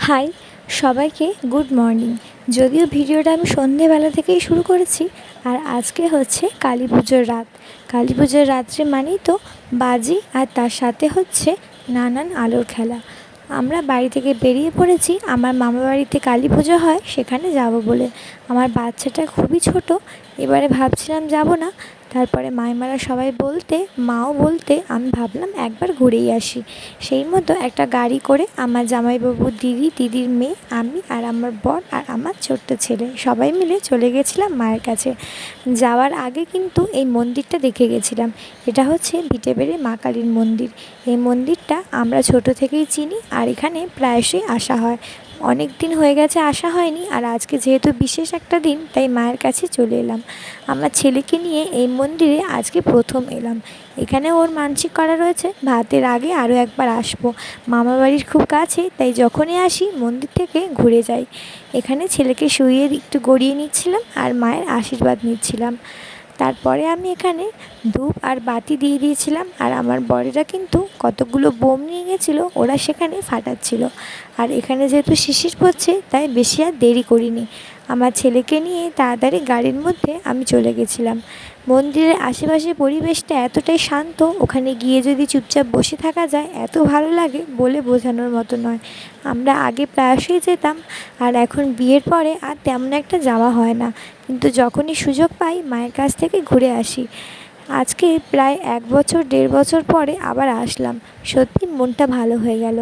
High সবাইকে good morning. যদিও ভিডিওটা আমি সন্ধেবেলা থেকেই শুরু করেছি, আর আজকে হচ্ছে কালী পুজোর রাত। কালী পুজোর রাত্রে মানেই তো বাজি, আর তার সাথে হচ্ছে নানান আলোর খেলা। আমরা বাড়ি থেকে বেরিয়ে পড়েছি আমার মামা বাড়িতে কালী পুজো হয় সেখানে যাব বলে। আমার বাচ্চাটা খুবই ছোট, এবারে ভাবছিলাম যাব না, তারপরে মাইমারা সবাই বলতে, মাও বলতে আমি ভাবলাম একবার ঘুরেই আসি। সেই মতো একটা গাড়ি করে আমার জামাইবাবু, দিদির মেয়ে, আমি আর আমার বর আর আমার ছোট্ট ছেলে সবাই মিলে চলে গেছিলাম মায়ের কাছে। যাওয়ার আগে কিন্তু এই মন্দিরটা দেখে গেছিলাম। এটা হচ্ছে ভিটেবেড়ে মা কালীর মন্দির। এই মন্দিরটা আমরা ছোট থেকেই চিনি, আর এখানে প্রায়শই আসা হয়। অনেক দিন হয়ে গেছে আসা হয়নি, আর আজকে যেহেতু বিশেষ একটা দিন তাই মায়ের কাছে চলে এলাম। আমার ছেলেকে নিয়ে এই মন্দিরে আজকে প্রথম এলাম। এখানে ওর মানসিক করা রয়েছে ভাতের আগে আরও একবার আসবো। মামা বাড়ির খুব কাছে, তাই যখনই আসি মন্দির থেকে ঘুরে যাই। এখানে ছেলেকে শুইয়ে একটু গড়িয়ে নিচ্ছিলাম আর মায়ের আশীর্বাদ নিচ্ছিলাম। তারপরে আমি এখানে ধূপ আর বাতি দিয়ে দিয়েছিলাম, আর আমার বরেরা কিন্তু কতগুলো বোম নিয়ে গেছিলো, ওরা সেখানে ফাটাচ্ছিল। আর এখানে যেহেতু শিশির পড়ছে তাই বেশি আর দেরি করিনি। আমার ছেলেকে নিয়ে তাড়াতাড়ি গাড়ির মধ্যে আমি চলে গেছিলাম। মন্দিরের আশেপাশে পরিবেশটা এতটাই শান্ত, ওখানে গিয়ে যদি চুপচাপ বসে থাকা যায় এত ভালো লাগে বলে বোঝানোর মতো নয়। আমরা আগে প্রায়শই যেতাম, আর এখন বিয়ের পরে আর তেমন একটা যাওয়া হয় না, কিন্তু যখনই সুযোগ পাই মায়ের কাছ থেকে ঘুরে আসি। আজকে প্রায় 1-1.5 বছর পরে আবার আসলাম। সত্যি মনটা ভালো হয়ে গেল।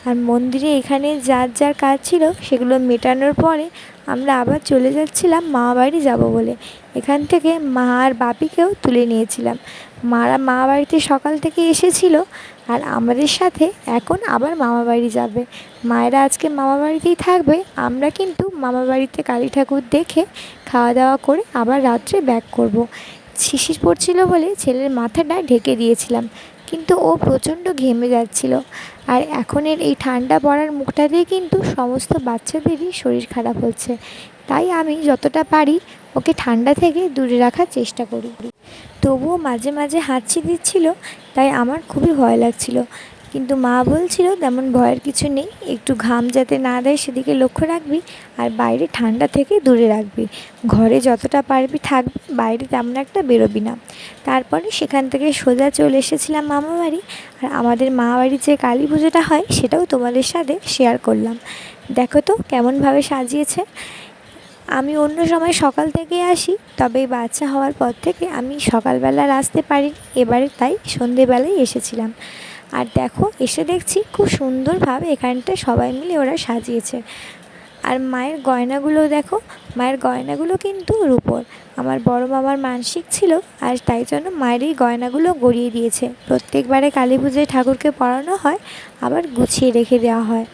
আর মন্দিরে এখানে যার যার কাজ ছিল সেগুলো মেটানোর পরে আমরা আবার চলে যাচ্ছিলাম মামা বাড়ি যাব বলে। এখান থেকে মা আর বাপিকেও তুলে নিয়েছিলাম। মারা মামা বাড়িতে সকাল থেকে এসেছিল, আর আমাদের সাথে এখন আবার মামা বাড়ি যাবে। মায়েরা আজকে মামা বাড়িতেই থাকবে, আমরা কিন্তু মামা বাড়িতে কালী ঠাকুর দেখে খাওয়া দাওয়া করে আবার রাত্রে ব্যাক করব। শিশির পড়ছিল বলে ছেলের মাথাটা ঢেকে দিয়েছিলাম, কিন্তু ও প্রচণ্ড ঘেমে যাচ্ছিল। আর এখনের এই ঠান্ডা পড়ার মুখটা দিয়ে কিন্তু সমস্ত বাচ্চাদেরই শরীর খারাপ হচ্ছে, তাই আমি যতটা পারি ওকে ঠান্ডা থেকে দূরে রাখার চেষ্টা করি। তবুও মাঝে মাঝে হাঁচি দিচ্ছিল, তাই আমার খুবই ভয় লাগছিল। কিন্তু মা বলছিল তেমন ভয়ের কিছু নেই, একটু ঘাম যাতে না দেয় সেদিকে লক্ষ্য রাখবি, আর বাইরে ঠান্ডা থেকে দূরে রাখবি। ঘরে যতটা পারবি থাকবি, বাইরে তেমন একটা বেরোবি না। তারপরে সেখান থেকে সোজা চলে এসেছিলাম মামা বাড়ি। আর আমাদের মামা বাড়ির যে কালী পুজোটা হয় সেটাও তোমাদের সাথে শেয়ার করলাম। দেখো তো কেমনভাবে সাজিয়েছে। আমি অন্য সময় সকাল থেকে আসি, তবে বাচ্চা হওয়ার পর থেকে আমি সকালবেলা আর আসতে পারিনি, এবারে তাই সন্ধেবেলায় এসেছিলাম। আর দেখো এসে দেখছি খুব সুন্দরভাবে এখানটা সবাই মিলে ওরা সাজিয়েছে। আর মায়ের গয়নাগুলো দেখো, মায়ের গয়নাগুলো কিন্তু রূপোর। আমার বড় মামার মানসিক ছিল, আর তাই জন্য মায়ের এই গয়নাগুলো গড়িয়ে দিয়েছে। প্রত্যেকবারে কালী পুজোয় ঠাকুরকে পরানো হয়, আবার গুছিয়ে রেখে দেওয়া হয়।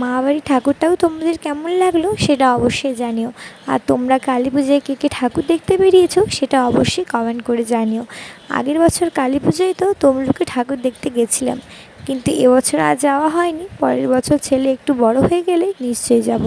মা বাড়ির ঠাকুরটাও তোমাদের কেমন লাগলো সেটা অবশ্যই জানিও। আর তোমরা কালী পুজোয় কে কে ঠাকুর দেখতে বেরিয়েছো সেটা অবশ্যই কমেন্ট করে জানিও। আগের বছর কালী পুজোয় তো তমলুকে ঠাকুর দেখতে গেছিলাম, কিন্তু এবছর আর যাওয়া হয়নি। পরের বছর ছেলে একটু বড় হয়ে গেলে নিশ্চয়ই যাব।